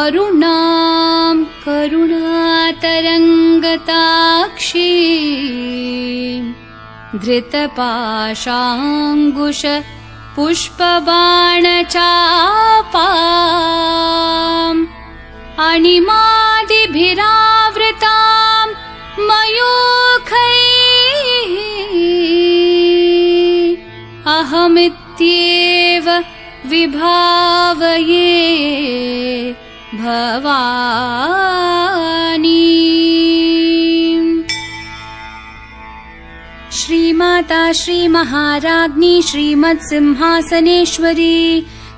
अरुणां करुणातरङ्गताक्षी धृतपाशाङ्कुश पुष्पबाणचापाम् अणिमादिभिरावृतां मयूखैः अहमित्येव विभावये भवानी। श्रीमाता श्रीमहाराज्ञी श्रीमत्सिंहासनेश्वरी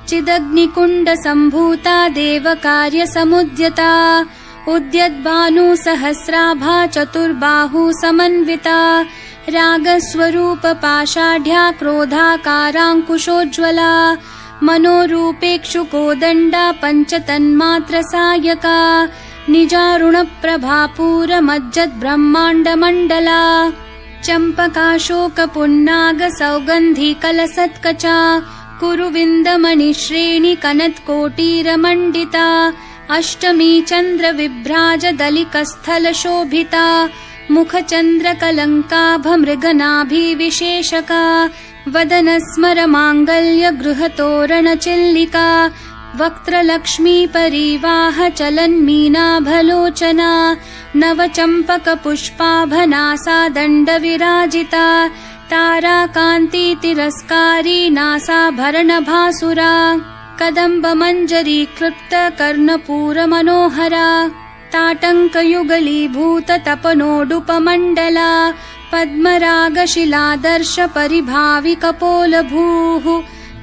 चिदग्निकुण्डसम्भूता देवकार्यसमुद्यता उद्यद्भानुसहस्राभा चतुर्बाहु समन्विता रागस्वरूपपाषाढ्या क्रोधाकाराङ्कुशोज्ज्वला मनोरूपेक्षुकोदण्डा पञ्चतन्मात्रसायका निजारुणप्रभापूरमज्जद्ब्रह्माण्डमण्डला चम्पकाशोकपुन्नागसौगन्धिकलसत्कचा कुरुविन्दमणिश्रेणि कनत्कोटीरमण्डिता अष्टमी चन्द्रविभ्राजदलिकस्थलशोभिता मुखचन्द्रकलङ्काभमृगनाभिविशेषका वदनस्मरमाङ्गल्यगृहतोरणचिल्लिका वक्त्रलक्ष्मीपरीवाहचलन्मीनाभलोचना नवचम्पकपुष्पाभनासादण्डविराजिता ताराकान्तितिरस्कारी नासाभरणभासुरा कदम्बमञ्जरीकृप्तकर्णपूरमनोहरा ताटङ्कयुगलीभूततपनोडुपमण्डला पद्मरागशिलादर्शपरिभाविकपोलभूः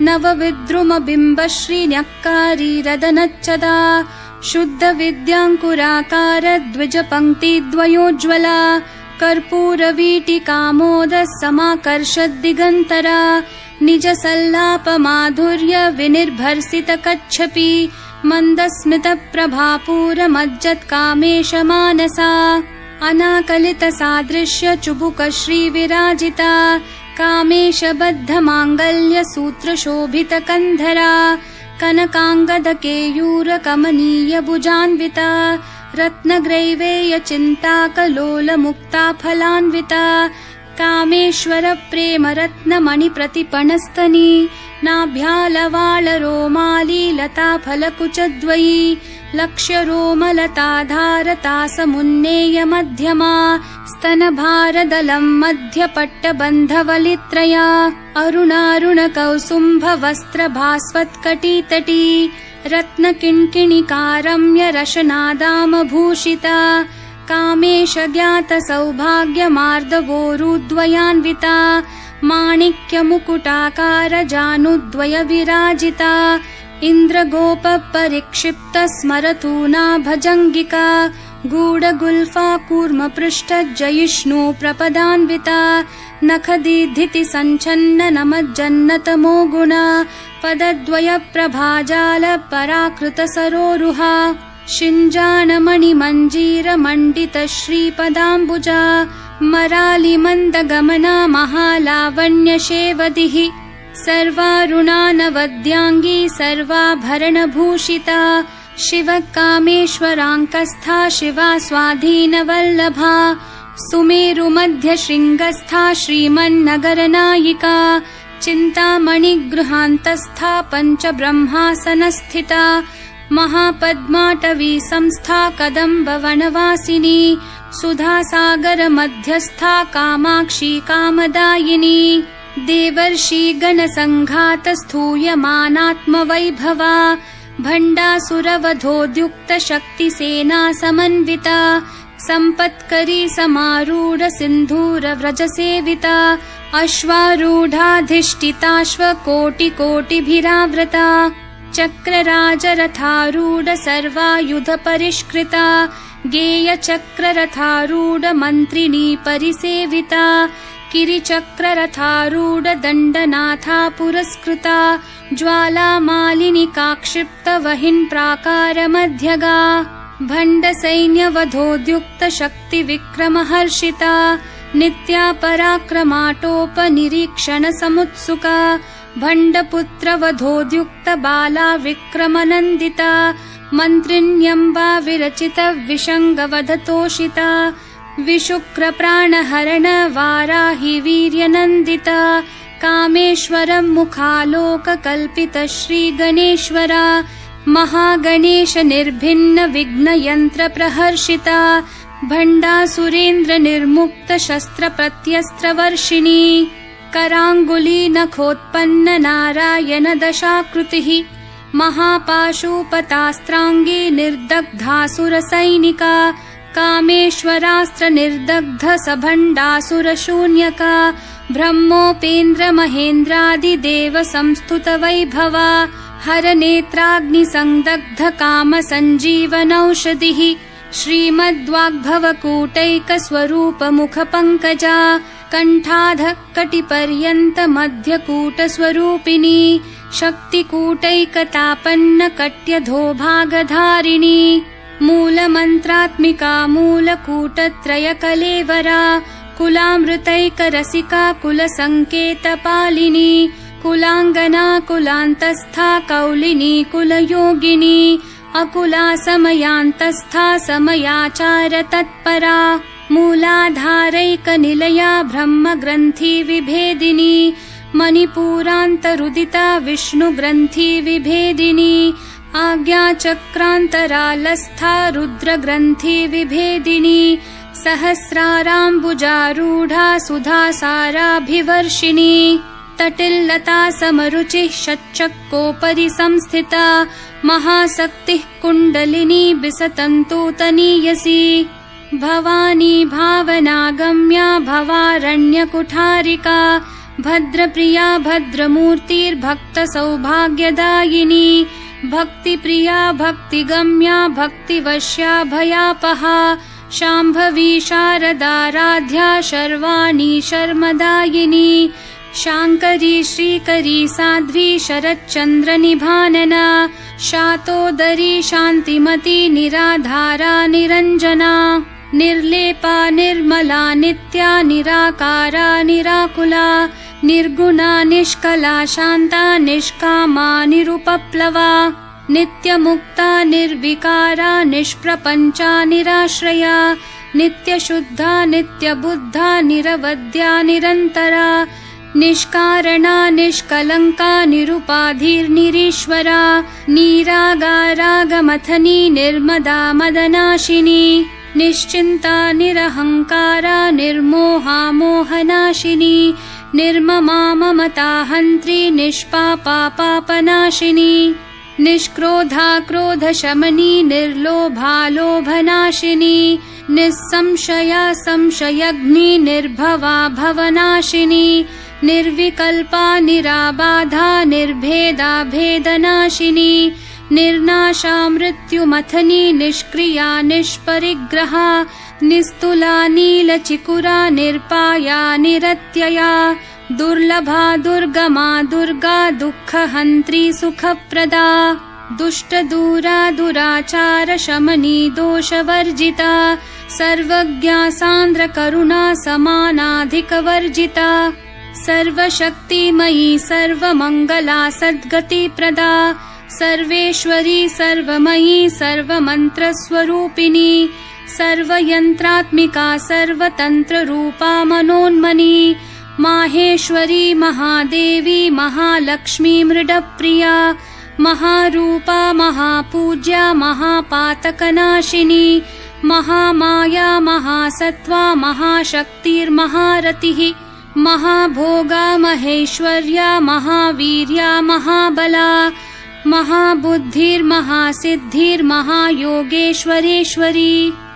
नवविद्रुमबिम्बश्रीन्यक्कारीरदनच्चदा शुद्धविद्याङ्कुराकारद्विजपङ्क्तिद्वयोज्ज्वला कर्पूरवीटिकामोदः निजसल्लापमाधुर्य विनिर्भर्सितकच्छपि मन्दस्मितप्रभापूरमज्जत्कामेशमानसा अनाकलितसादृश्यचुबुकश्रीविराजिता कामेशबद्धमाङ्गल्यसूत्रशोभितकन्धरा कनकाङ्गदकेयूरकमनीयभुजान्विता रत्नग्रैवेयचिन्ताकलोलमुक्ताफलान्विता कामेश्वरप्रेमरत्नमणिप्रतिपणस्तनी नाभ्यालवालरोमालीलताफलकुचद्वयी लक्ष्यरोमलताधारतासमुन्नेयमध्यमा स्तनभारदलं मध्यपट्टबन्धवलित्रया अरुणारुणकौसुम्भवस्त्रभास्वत्कटितटी रत्नकिङ्किणिकारम्यरशनादामभूषिता कामेशज्ञातसौभाग्यमार्दवोरुद्वयान्विता माणिक्यमुकुटाकारजानुद्वयविराजिता इन्द्रगोपपरिक्षिप्तस्मरतूना भजङ्गिका गूढगुल्फा कूर्मपृष्ठजयिष्णु प्रपदान्विता नखदीधितिसञ्छन्ननमज्जन्नतमो गुणा पदद्वयप्रभाजालपराकृतसरोरुहा शिञ्जाणमणिमञ्जीरमण्डितश्रीपदाम्बुजा मरालिमन्दगमना महालावण्यशेवदिः सर्वारुणानवद्याङ्गी सर्वाभरणभूषिता शिवकामेश्वराङ्कस्था शिवा स्वाधीनवल्लभा सुमेरुमध्यशृङ्गस्था श्रीमन्नगरनायिका चिन्तामणिगृहान्तस्था पञ्चब्रह्मासनस्थिता महापद्माटवी संस्था कदम्बवनवासिनी सुधासागरमध्यस्था कामाक्षी कामदायिनी देवर्षिगणसङ्घातस्थूयमानात्मवैभवा भण्डासुरवधोद्युक्तशक्तिसेना समन्विता सम्पत्करी समारूढसिन्धूरव्रजसेविता अश्वारूढाधिष्ठिताश्वकोटिकोटिभिरावृता चक्रराजरथारूढ सर्वायुधपरिष्कृता गेयचक्ररथारूढमन्त्रिणी परिसेविता किरिचक्ररथारूढ दण्डनाथा पुरस्कृता ज्वालामालिनिकाक्षिप्तवहिन्प्राकारमध्यगा भण्डसैन्यवधोद्युक्तशक्तिविक्रमहर्षिता नित्या पराक्रमाटोपनिरीक्षणसमुत्सुका भण्डपुत्रवधोद्युक्तबाला विक्रमनन्दिता मन्त्रिण्यम्बा विरचित विशङ्गवधतोषिता विशुक्रप्राणहरण वाराहि वीर्यनन्दिता कामेश्वरं मुखालोककल्पित श्रीगणेश्वरा महागणेश निर्भिन्न विघ्नयन्त्र प्रहर्षिता भण्डासुरेन्द्र निर्मुक्त शस्त्र प्रत्यस्त्रवर्षिणी कराङ्गुली नखोत्पन्न नारायण दशाकृतिः महापाशुपतास्त्राङ्गी निर्दग्धासुरसैनिका कामेश्वरास्त्र निर्दग्ध सभण्डासुरशून्यका ब्रह्मोपेन्द्र महेन्द्रादिदेव संस्तुत वैभवा हरनेत्राग्निसंदग्ध काम सञ्जीवनौषधिः श्रीमद्वाग्भवकूटैक स्वरूप मुख पंकजा कंठाध कटिपर्यन्त मध्यकूट स्वरूपिणी शक्तिकूटैकतापन्न कट्यधो भागधारिणी मूलमन्त्रात्मिका मूलकूटत्रय कलेवरा कुलामृतैक रसिका कुलसंकेतपालिनी कुलांगना कुलान्तस्था कौलिनी कुलयोगिनी अकुला समयान्तस्था समयाचार तत्परा मूलाधारैकनिलया ब्रह्मग्रन्थि विभेदिनी मणिपूरान्तरुदिता विष्णुग्रन्थि विभेदिनी आज्ञाचक्रान्तरालस्था रुद्रग्रन्थि विभेदिनी सहस्राराम्बुजारूढा सुधासाराभिवर्षिणी तटिल्लता समरुचिः षट्चक्रोपरि संस्थिता महाशक्तिः कुण्डलिनी बिसतन्तूतनीयसी भवानी भावनागम्या भवारण्यकुठारिका भद्रप्रिया भद्रमूर्तिर्भक्तसौभाग्यदायिनी भक्तिप्रिया भक्तिगम्या भक्तिवश्या भयापहा शाम्भवी शारदाराध्या शर्वाणी शर्मदायिनी शाङ्करी श्रीकरी साध्वी शरच्चन्द्रनिभानना शातोदरी शान्तिमती निराधारा निरञ्जना निर्लेपा निर्मला नित्या निराकारा निराकुला निर्गुणा निष्कला शान्ता निष्कामा निरुपप्लवा नित्यमुक्ता निर्विकारा निष्प्रपञ्चा निराश्रया नित्यशुद्धा नित्यबुद्धा निरवद्या निरन्तरा निष्कारणा निष्कलंका निरुपाधिर्निरीश्वरा नीरागारागमथनी निर्मदा मदनाशिनी निश्चिन्ता निरहंकारा निर्मोहा मोहनाशिनी निर्ममा ममता हन्त्री निष्पापा पापनाशिनी निष्क्रोधा क्रोधशमनी निर्लोभा लोभनाशिनी निस्संशया संशयग्नि निर्भवा भवनाशिनी निर्विकल्पा निराबाधा निर्भेदा भेदनाशिनी निर्नाशा मृत्युमथनी निष्क्रिया निष्परिग्रहा निस्तुला नीलचिकुरा निर्पाया निरत्यया दुर्लभा दुर्गमा दुर्गा दुःखहन्त्री सुखप्रदा दुष्टदूरा दुराचार शमनी दोषवर्जिता सर्वज्ञा सान्द्र करुणा समानाधिकवर्जिता सर्वशक्तिमयी सर्वमङ्गला सद्गतिप्रदा सर्वेश्वरी सर्वमयी सर्वमन्त्रस्वरूपिणी सर्वयन्त्रात्मिका सर्वतन्त्ररूपा मनोन्मनी माहेश्वरी महादेवी महालक्ष्मी मृडप्रिया महारूपा महापूज्या महापातकनाशिनी महामाया महासत्त्वा महाशक्तिर्महारतिः महाभोगा महेश्वर्या महावीर्या महाबला महाबुद्धिर्महासिद्धिर्महायोगेश्वरेश्वरी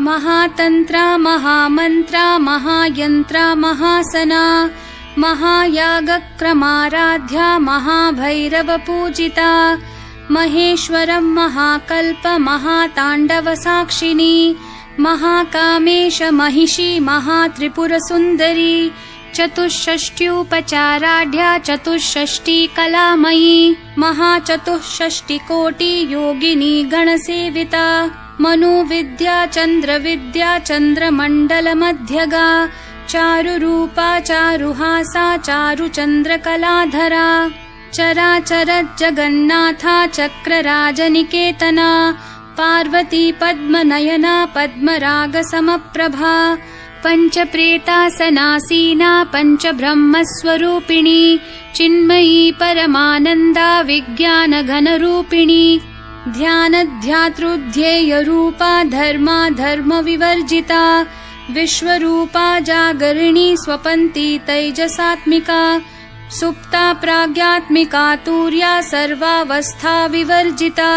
महातन्त्रा महामन्त्रा महायन्त्रा महासना महायागक्रमाराध्या महाभैरवपूजिता महेश्वरं महाकल्प महाताण्डवसाक्षिणी महाकामेश महिषी महात्रिपुरसुन्दरी चतुष्षष्ट्युपचाराढ्या चतुष्षष्टि कलामयी महाचतुष्षष्टिकोटि योगिनी गणसेविता मनोविद्या चन्द्रविद्या चन्द्रमण्डलमध्यगा चारुरूपा चारुहासा चारुचन्द्रकलाधरा चराचर जगन्नाथा चक्रराजनिकेतना पार्वती पद्मनयना पद्मरागसमप्रभा पञ्चप्रेतासनासीना पञ्चब्रह्मस्वरूपिणी चिन्मयी परमानन्दा विज्ञानघनरूपिणी ध्यानध्यातृध्येयरूपा धर्मा धर्मविवर्जिता विश्वरूपा जागरिणी स्वपन्ती तैजसात्मिका सुप्ता प्राज्ञात्मिका तुर्या सर्वावस्था विवर्जिता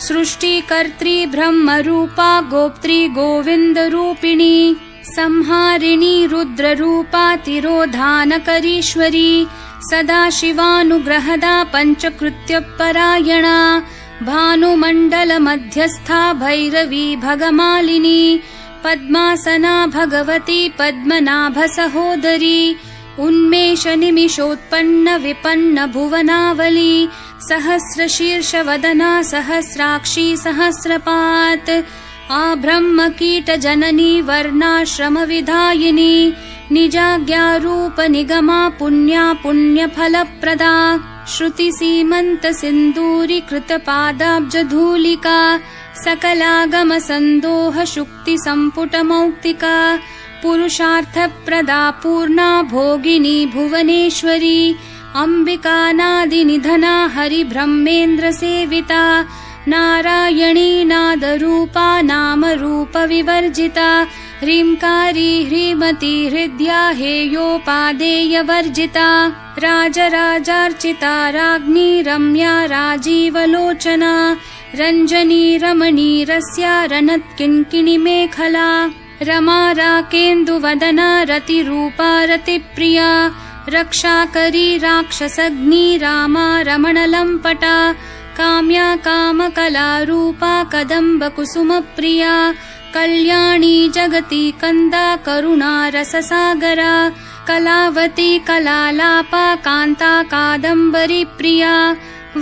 सृष्टिकर्त्री ब्रह्मरूपा गोप्त्री गोविन्दरूपिणी संहारिणी रुद्ररूपा तिरोधानकरीश्वरी सदाशिवानुग्रहदा पञ्चकृत्यपरायणा भानुमण्डलमध्यस्था भैरवी भगमालिनी पद्मासना भगवती पद्मनाभसहोदरी उन्मेषनिमिषोत्पन्न विपन्न भुवनावली सहस्रशीर्षवदना सहस्राक्षी सहस्रपात् आब्रह्मकीटजननी वर्णाश्रमविधायिनी निजाज्ञारूपनिगमा पुण्या पुण्यफलप्रदा श्रुतिसीमन्तसिन्दूरीकृतपादाब्जधूलिका सकलागमसन्दोहशुक्तिसम्पुटमौक्तिका पुरुषार्थप्रदा पूर्णा भोगिनी भुवनेश्वरी अम्बिकानादिनिधना हरिब्रह्मेन्द्रसेविता नारायणी नादरूपा नामरूपविवर्जिता ह्रींकारी ह्रीमती हृद्या हेयोपादेयवर्जिता राजराजार्चिता राज्ञी रम्या राजीवलोचना रञ्जनी रमणीरस्या रणत्किङ्किणीमेखला रमा राकेन्दुवदना रतिरूपा रतिप्रिया रक्षाकरी राक्षसग्नी रामा रमणलम्पटा काम्या कामकलारूपा कदम्बकुसुमप्रिया कल्याणी जगती कन्दा करुणा रससागरा कलावती कलालापा कान्ता कादम्बरी प्रिया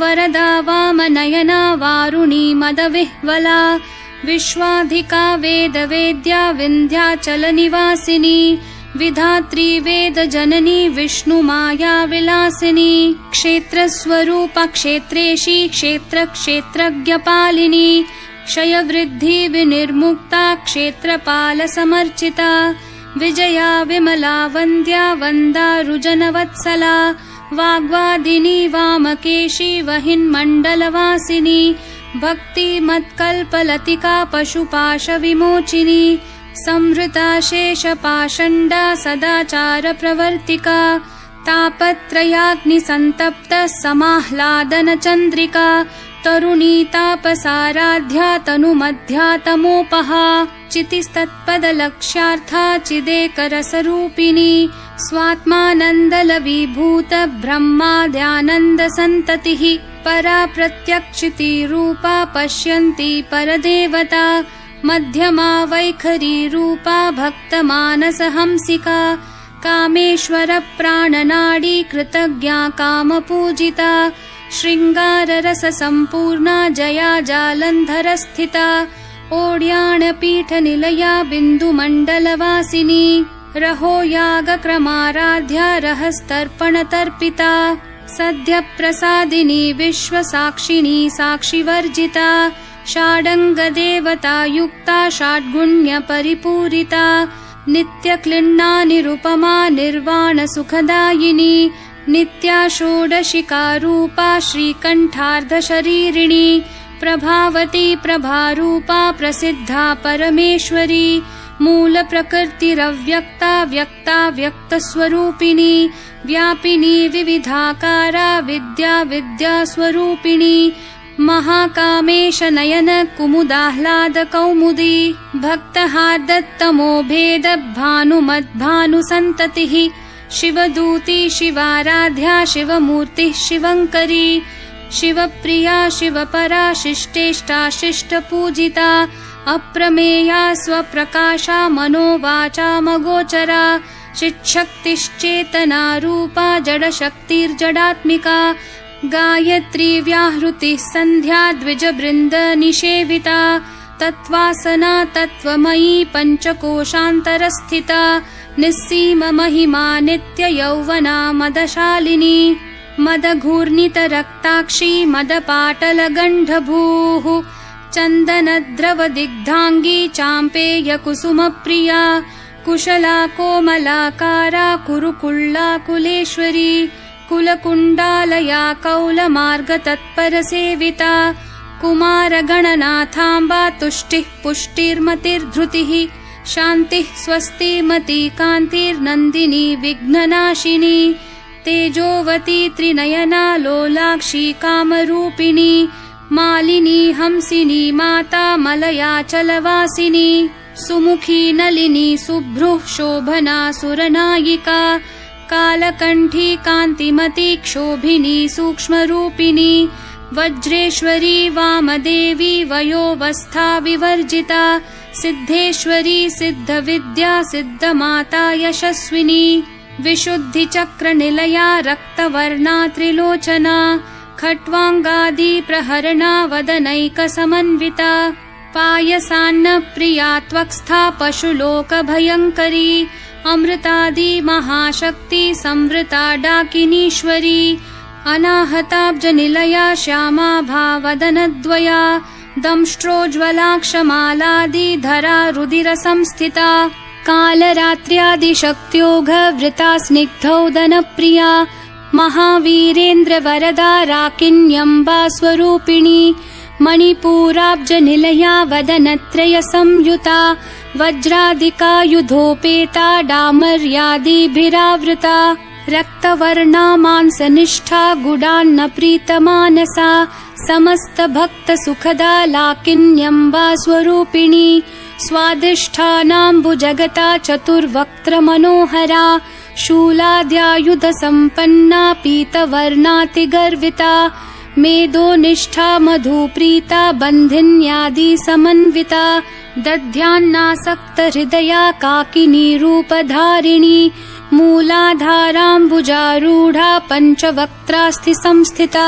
वरदा वामनयना वारुणी मदविह्वला विश्वाधिका वेदवेद्या विन्ध्याचलनिवासिनी विधात्री वेदजननी विष्णुमाया विलासिनी क्षेत्रस्वरूपा क्षेत्रेशी क्षेत्रक्षेत्रज्ञपालिनी क्षयवृद्धि विनिर्मुक्ता क्षेत्रपालसमर्चिता विजया विमला वन्द्या वन्दारुजनवत्सला वाग्वादिनी वामकेशी वहिन्मण्डलवासिनी भक्तिमत्कल्पलतिका पशुपाशविमोचिनी संवृता शेषपाषण्डा सदाचारप्रवर्तिका तापत्रयाग्निसन्तप्त समाह्लादनचन्द्रिका तरुणी तापसाराध्या तनुमध्या तमोपहा चितिस्तत्पदलक्ष्यार्था चिदेकरसरूपिणी स्वात्मानन्दलवीभूत ब्रह्माद्यानन्दसन्ततिः परा प्रत्यक्षितिरूपा पश्यन्ती परदेवता मध्यमा वैखरी रूपा भक्तमानसहंसिका कामेश्वरप्राणनाडी कृतज्ञा कामपूजिता शृङ्गाररससम्पूर्णा जया जालन्धरस्थिता ओड्याणपीठनिलया बिन्दुमण्डलवासिनी रहो यागक्रमाराध्या रहस्तर्पणतर्पिता सद्यप्रसादिनी विश्वसाक्षिणी साक्षिवर्जिता षाडङ्गदेवतायुक्ता षड्गुण्यपरिपूरिता नित्यक्लिन्ना निरुपमा निर्वाणसुखदायिनी नित्या षोडशिकारूपा श्रीकण्ठार्धशरीरिणी प्रभावती प्रभारूपा प्रसिद्धा परमेश्वरी मूलप्रकृतिरव्यक्ता व्यक्ता व्यक्तस्वरूपिणी व्यापिनी विविधाकारा विद्या विद्यास्वरूपिणी महाकामेशनयन कुमुदाह्लादकौमुदी भक्तहार्दत्तमो भेद भानुमद्भानुसन्ततिः शिवदूती शिवाराध्या शिवमूर्तिः शिवङ्करी शिवप्रिया शिवपरा शिष्टेष्टा शिष्टपूजिता अप्रमेया स्वप्रकाशा मनोवाचामगोचरा चिच्छक्तिश्चेतना रूपा जडशक्तिर्जडात्मिका गायत्री व्याहृतिः सन्ध्या द्विजबृन्द निषेविता तत्त्वासना तत्त्वमयी पञ्चकोशान्तरस्थिता निस्सीम महिमा नित्ययौवना मदशालिनी मदघूर्णितरक्ताक्षी मदपाटलगण्डभूः चन्दनद्रवदिग्धाङ्गी चाम्पेयकुसुमप्रिया कुशला कोमलाकारा कुरुकुल्ला कुलेश्वरी कुलकुण्डालया कौलमार्गतत्परसेविता कुमारगणनाथाम्बा तुष्टिः पुष्टिर्मतिर्धृतिः शान्तिः स्वस्तिमती कान्तिर्नन्दिनी विघ्ननाशिनी तेजोवती त्रिनयना लोलाक्षी कामरूपिणी मालिनी हंसिनी माता मलयाचलवासिनी सुमुखी नलिनी सुभ्रुः शोभना सुरनायिका कालकण्ठी कान्तिमती क्षोभिनी सूक्ष्मरूपिणी वज्रेश्वरी वामदेवी वयोवस्था विवर्जिता सिद्धेश्वरी सिद्धविद्या सिद्धमाता यशस्विनी विशुद्धिचक्रनिलया रक्तवर्णा त्रिलोचना खट्वाङ्गादि प्रहरणा वदनैकसमन्विता पायसान्नप्रिया त्वक्स्था पशुलोकभयङ्करी अमृतादि महाशक्ति संवृता डाकिनीश्वरी अनाहताब्जनिलया श्यामा भावदनद्वया दंष्ट्रोज्ज्वलाक्षमालादिधरा रुधिरसंस्थिता कालरात्र्यादिशक्त्योघवृता स्निग्धौदनप्रिया महावीरेन्द्रवरदा राकिन्यम्बा स्वरूपिणी मणिपूराब्जनिलया वदनत्रयसंयुता वज्रादिकायुधोपेता डामर्यादिभिरावृता रक्तवर्णा मांसनिष्ठा गुडान्नप्रीतमानसा समस्तभक्तसुखदा लाकिन्यम्बा स्वरूपिणी स्वादिष्ठानाम्बुजगता चतुर्वक्त्रमनोहरा शूलाद्यायुधसम्पन्ना पीतवर्णातिगर्विता मेदोनिष्ठा मधुप्रीता बन्धिन्यादिसमन्विता दध्यान्नासक्तहृदया काकिनी रूपधारिणी मूलाधाराम्बुजारूढा पञ्चवक्त्रास्थिसंस्थिता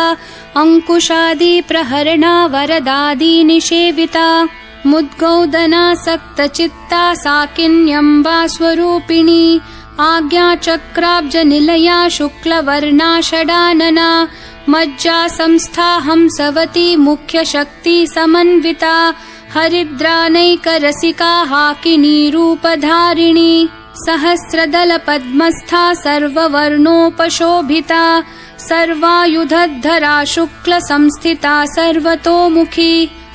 अङ्कुशादिप्रहरणा वरदादिनिषेविता मुद्गौदनासक्तचित्ता साकिन्यम्बा स्वरूपिणी आज्ञाचक्राब्जनिलया शुक्लवर्णा षडानना मज्जा संस्था हंसवती मुख्यशक्ति समन्विता हरिद्रानैकरसिका हाकिनी रूपधारिणी सहस्रदलपद्मस्था सर्ववर्णोपशोभिता सर्वायुधधरा शुक्लसंस्थिता सर्वतोमुखी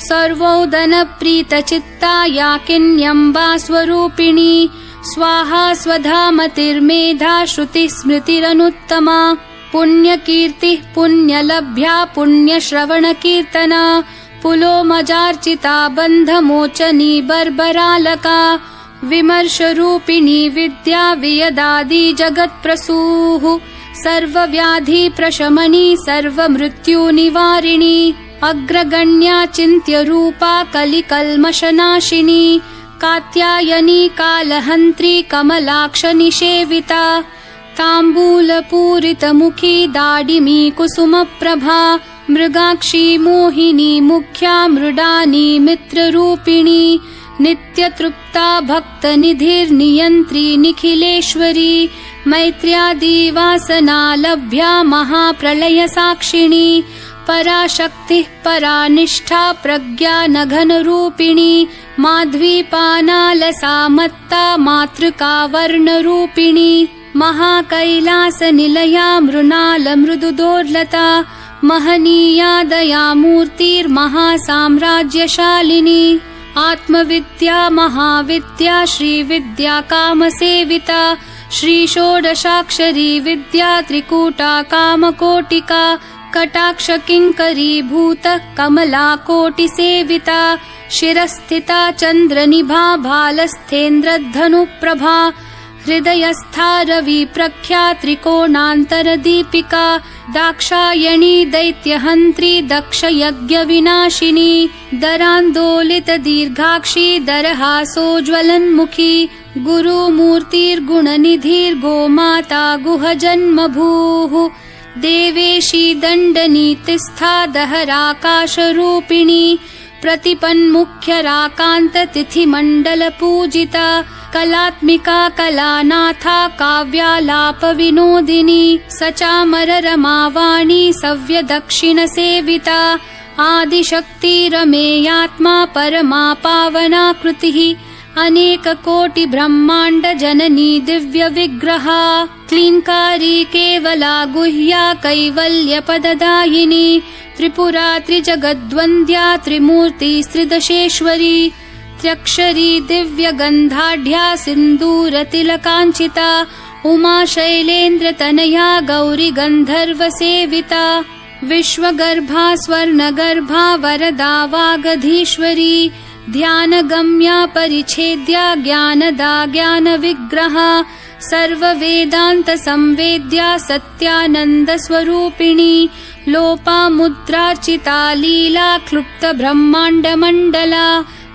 सर्वोदनप्रीतचित्ता याकिन्यम्बा स्वरूपिणी स्वाहा स्वधामतिर्मेधा श्रुतिस्मृतिरनुत्तमा पुण्यकीर्तिः पुण्यलभ्या पुण्यश्रवणकीर्तना पुलोमजार्चिता बन्धमोचनी बर्बरालका विमर्शरूपिणी विद्या वियदादि जगत्प्रसूः सर्वव्याधिप्रशमनी सर्वमृत्युनिवारिणी अग्रगण्या चिन्त्यरूपा कलिकल्मषनाशिनी कात्यायनी कालहन्त्री कमलाक्षनिषेविता ताम्बूलपूरितमुखी दाडिमी कुसुमप्रभा मृगाक्षी मोहिनी मुख्या मृडानी मित्ररूपिणी नित्यतृप्ता भक्तनिधिर्नियन्त्री निखिलेश्वरी मैत्र्यादिवासना लभ्या महाप्रलयसाक्षिणी पराशक्तिः परानिष्ठा प्रज्ञा नघनरूपिणी माध्वीपानालसा मत्ता मातृका वर्णरूपिणी महाकैलासनिलया मृणालमृदुदोर्लता महनीया दयामूर्तिर्महासाम्राज्यशालिनी आत्मविद्या महाविद्या श्रीविद्या कामसेविता श्रीषोडशाक्षरी विद्या त्रिकूटा कामकोटिका कटाक्षकिङ्करीभूत कमलाकोटिसेविता शिरस्थिता चन्द्रनिभा भालस्थेन्द्रधनुप्रभा हृदयस्था रविप्रख्या त्रिकोणान्तरदीपिका दाक्षायणी दैत्यहन्त्री दक्षयज्ञविनाशिनी दरान्दोलितदीर्घाक्षी दरहासोज्ज्वलन्मुखी गुरुमूर्तिर्गुणनिधिर्गोमाता गुहजन्मभूः देवेशी दण्डनीतिस्था दहराकाशरूपिणी प्रतिपन्मुख्यराकान्ततिथिमण्डलपूजिता कलात्मिका कलानाथा काव्यालापविनोदिनी सचामररमावाणी सव्यदक्षिणसेविता आदिशक्तिरमेयात्मा परमा पावना कृतिः अनेककोटि ब्रह्माण्ड जननी दिव्य विग्रहा क्लींकारी केवला गुह्या कैवल्यपददायिनी त्रिपुरा त्रिजगद्वन्द्या त्रिमूर्ति त्रिदशेश्वरी त्र्यक्षरी दिव्यगन्धाढ्या सिन्दूरतिलकाञ्चिता उमा शैलेन्द्रतनया गौरी गन्धर्वसेविता विश्वगर्भा स्वर्णगर्भा वरदा वागधीश्वरी ध्यानगम्या परिच्छेद्या ज्ञानदा ज्ञानविग्रहा सर्ववेदान्तसंवेद्या सत्यानन्दस्वरूपिणी लोपामुद्रार्चिता लीला क्लुप्तब्रह्माण्डमण्डला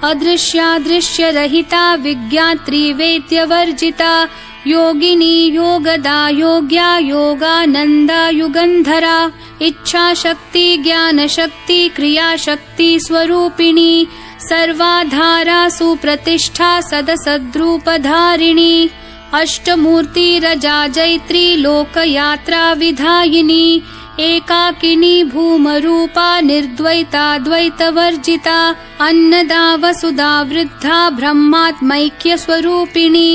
अदृश्यादृश्यरहिता विज्ञात्री वेद्यवर्जिता योगिनी योगदा योग्या योगानन्दा युगन्धरा इच्छाशक्ति ज्ञानशक्ति क्रियाशक्ति स्वरूपिणी सर्वाधारा सुप्रतिष्ठा सदसद्रूपधारिणी अष्टमूर्तिरजा जैत्री लोकयात्रा विधायिनी एकाकिनी भूमरूपा निर्द्वैता द्वैतवर्जिता अन्नदा वसुधा वृद्धा ब्रह्मात्मैक्यस्वरूपिणी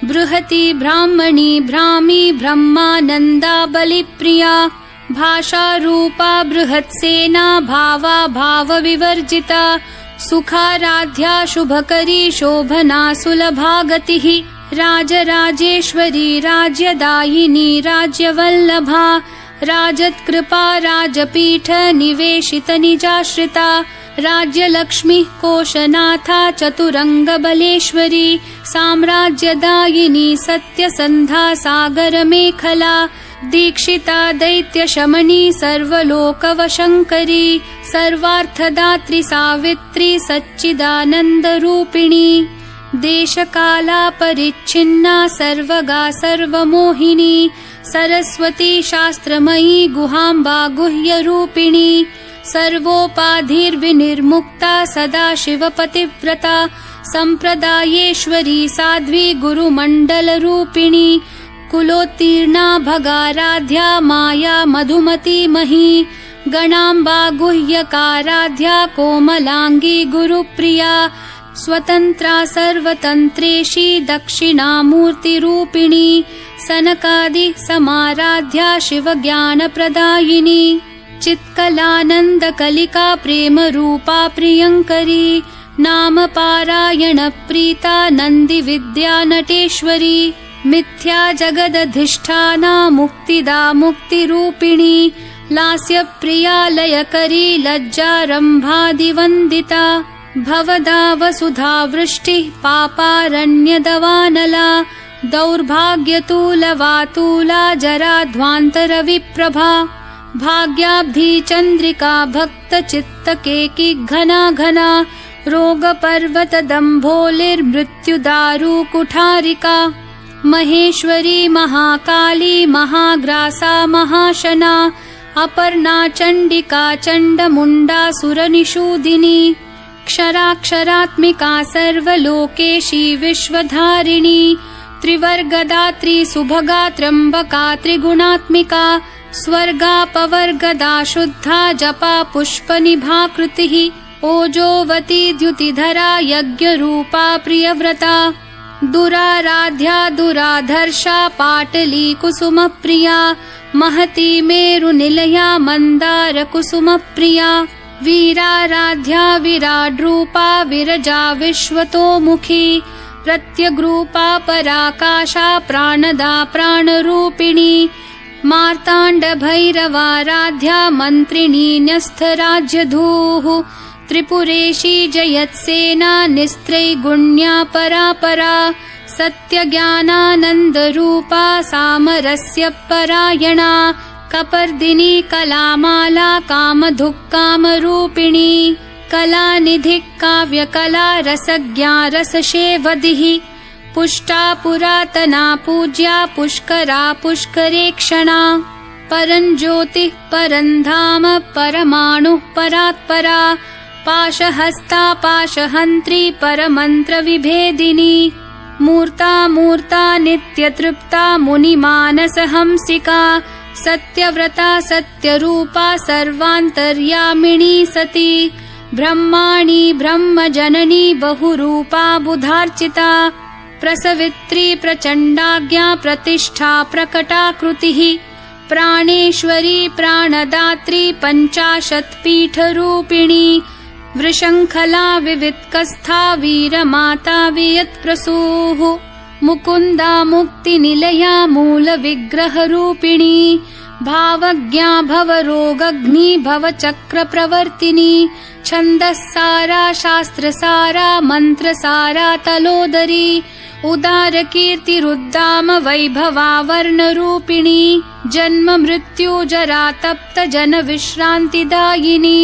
बृहती ब्राह्मणी भ्रामी ब्रह्मानन्दा बलिप्रिया भाषारूपा बृहत्सेना भावा भावविवर्जिता सुखाराध्या शुभकरी शोभना सुलभागतिः राजराजेश्वरी राज्यदायिनी राज्यवल्लभा राजत्कृपा राजपीठ निवेशित निजाश्रिता राज्यलक्ष्मी कोशनाथा चतुरंगबलेश्वरी साम्राज्यदायिनी सत्यसन्धा सागरमेखला दीक्षिता दैत्यशमनी सर्वलोकवशङ्करी सर्वार्थदात्री सावित्री सच्चिदानन्दरूपिणी देशकाला परिच्छिन्ना सर्वगा सर्वमोहिनी सरस्वती शास्त्रमयी गुहाम्बा गुह्यरूपिणी सर्वोपाधिर्विनिर्मुक्ता सदाशिवपतिव्रता सम्प्रदायेश्वरी साध्वी गुरुमण्डलरूपिणी कुलोत्तीर्णा भगाराध्या माया मधुमती मही गणाम्बा गुह्यकाराध्या कोमलांगी गुरुप्रिया स्वतन्त्रा सर्वतन्त्रेशी दक्षिणामूर्तिरूपिणी सनकादि समाराध्या शिवज्ञानप्रदायिनी चित्कलानन्दकलिका प्रेमरूपा प्रियङ्करी नाम पारायण प्रीता नन्दिविद्या नटेश्वरी मिथ्या जगदधिष्ठाना मुक्तिदा मुक्तिरूपिणी लास्यप्रिया लयकरी लज्जारम्भादिवन्दिता भवदा वसुधा वृष्टिः पापारण्यदवानला दौर्भाग्यतूलवातूला जराध्वान्तरविप्रभा भाग्याब्धि चन्द्रिका भक्तचित्तकेकी घना घना रोगपर्वतदम्भोलिर्मृत्युदारुकुठारिका महेश्वरी महाकाली महाग्रासा महाशना अपर्णा चण्डिका चण्डमुण्डा सुरनिषूदिनी क्षराक्षरात्मिका सर्वलोकेशी विश्वधारिणी त्रिवर्गदात्री सुभगा त्र्यम्बका त्रिगुणात्मिका स्वर्गापवर्गदा शुद्धा जपा पुष्पनिभाकृतिः ओजोवती द्युतिधरा यज्ञरूपा प्रियव्रता दुराराध्या दुराधर्षा पाटली कुसुमप्रिया महती मेरुनिलया मन्दारकुसुमप्रिया वीराराध्या विराड्रूपा विरजा विश्वतोमुखी प्रत्यग्रूपा पराकाशा प्राणदा प्राणरूपिणी मार्ताण्डभैरवाराध्या मन्त्रिणी न्यस्थराज्यधूः त्रिपुरेशी जयत्सेना निस्त्रैगुण्या परापरा सत्यज्ञानानन्दरूपा सामरस्य परायणा कपर्दिनी कलामाला कामधुक्कामरूपिणी कलानिधिः काव्यकला रसज्ञा रसशेवधिः पुष्टा पुरातना पूज्या पुष्करा पुष्करेक्षणा परञ्ज्योतिः परन्धाम परमाणुः परात्परा पाशहस्ता पाशहन्त्री परमन्त्रविभेदिनी मूर्ता मूर्ता नित्यतृप्ता मुनिमानसहंसिका सत्यव्रता सत्यरूपा सर्वान्तर्यामिणी सती ब्रह्माणि ब्रह्मजननी बहुरूपा बुधार्चिता प्रसवित्री प्रचण्डाज्ञा प्रतिष्ठा प्रकटाकृतिः प्राणेश्वरी प्राणदात्री पञ्चाशत्पीठरूपिणी वृषङ्खला विवित्कस्था वीरमाता वियत्प्रसूः मुकुन्दा मुक्तिनिलया मूलविग्रहरूपिणी भावज्ञा भवरोगग्नि भवचक्रप्रवर्तिनी छन्दःसारा शास्त्रसारा मन्त्रसारा तलोदरी उदारकीर्तिरुद्दाम वैभवा वर्णरूपिणी जन्म मृत्यु जरा तप्त जन विश्रान्तिदायिनी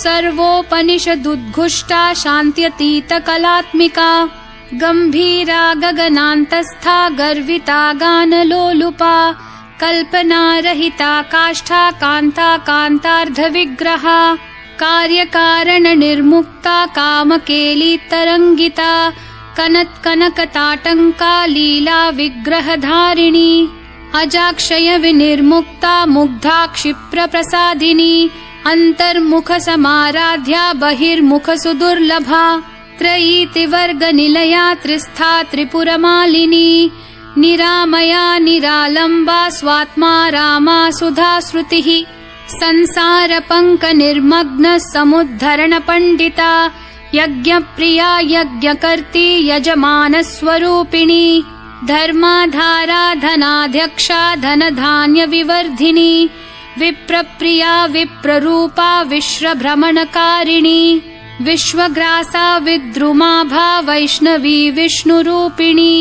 सर्वोपनिषदुद्घुष्टा शान्त्यतीत कलात्मिका गम्भीरा गगनान्तस्था गर्विता गानलोलुपा कल्पनारहिता काष्ठा कान्ता कान्तार्धविग्रहा कार्यकारणनिर्मुक्ता कामकेली तरङ्गिता कनत्कनकताटङ्का लीला विग्रहधारिणी अजाक्षय विनिर्मुक्ता मुग्धा क्षिप्रप्रसादिनी अन्तर्मुखसमाराध्या बहिर्मुखसुदुर्लभा त्रयीतिवर्गनिलया त्रिस्था त्रिपुरमालिनी निरामया निरालम्बा स्वात्मा रामा सुधाश्रुतिः संसारपङ्कनिर्मग्न समुद्धरणपण्डिता यज्ञप्रिया यज्ञकर्त्री यजमानस्वरूपिणी धर्माधारा धनाध्यक्षा धनधान्यविवर्धिनी विप्रप्रिया विप्ररूपा विश्वभ्रमणकारिणी विश्वग्रासा विद्रुमाभा वैष्णवी विष्णुरूपिणी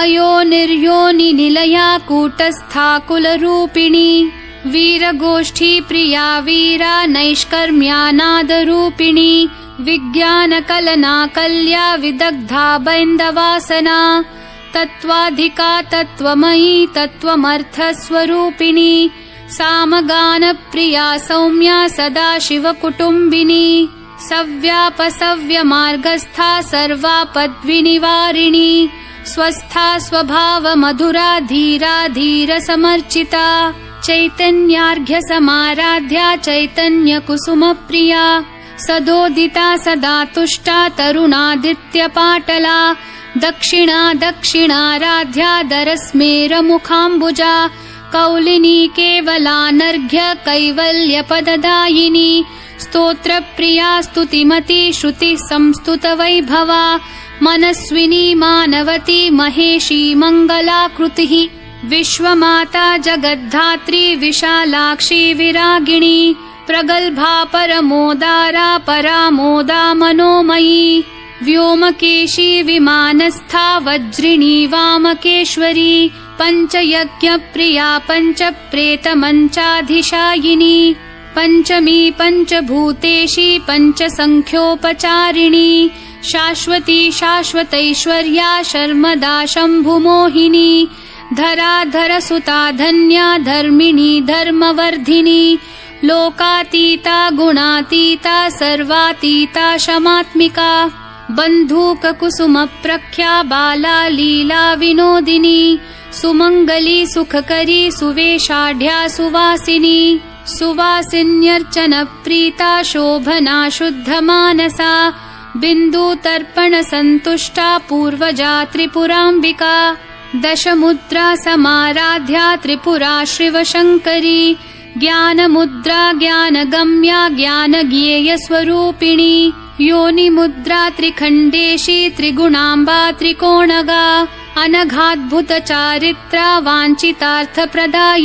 अयोनिर्योनिनिलया कूटस्था कुलरूपिणी वीरगोष्ठी प्रिया वीरा नैष्कर्म्यानादरूपिणी विज्ञानकलनाकल्या विदग्धा बैन्दवासना तत्त्वाधिका तत्त्वमयी तत्त्वमर्थस्वरूपिणी सामगानप्रिया सौम्या सदाशिवकुटुम्बिनी सव्यापसव्यमार्गस्था सर्वापद्विनिवारिणी स्वस्था स्वभावमधुरा धीरा धीरसमर्चिता चैतन्यार्घ्यसमाराध्या चैतन्यकुसुमप्रिया सदोदिता सदा तुष्टा तरुणादित्यपाटला दक्षिणा दक्षिणाराध्या दरस्मेरमुखाम्बुजा कौलिनी केवलानर्घ्य कैवल्यपददायिनी स्तोत्रप्रिया स्तुतिमती श्रुतिः संस्तुतवैभवा मनस्विनी मानवती महेशी मङ्गलाकृतिः विश्वमाता जगद्धात्री विशालाक्षी विरागिणी प्रगल्भा परमोदारा परामोदा मनोमयी व्योमकेशी विमानस्था वज्रिणी वामकेश्वरी पञ्चयज्ञप्रिया पञ्चप्रेतमञ्चाधिशायिनी पञ्चमी पञ्चभूतेशी पञ्चसङ्ख्योपचारिणी शाश्वती शाश्वतैश्वर्या शर्मदा शम्भुमोहिनी धराधरसुता धन्या धर्मिणी धर्मवर्धिनी लोकातीता गुणातीता सर्वातीता शमात्मिका बन्धूककुसुमप्रख्या बाला लीला विनोदिनी सुमङ्गली सुखकरी सुवेशाढ्या सुवासिनी सुवासिन्यर्चनप्रीता शोभना शुद्धमानसा बिन्दुतर्पणसन्तुष्टा पूर्वजा त्रिपुराम्बिका दशमुद्रा समाराध्या त्रिपुरा शिवशङ्करी ज्ञानमुद्रा ज्ञानगम्या ज्ञानज्ञेयस्वरूपिणी योनिमुद्रा त्रिखण्डेशी त्रिगुणाम्बा त्रिकोणगा अनघाद्भुतचारित्रा वाञ्छितार्थप्रदायिनी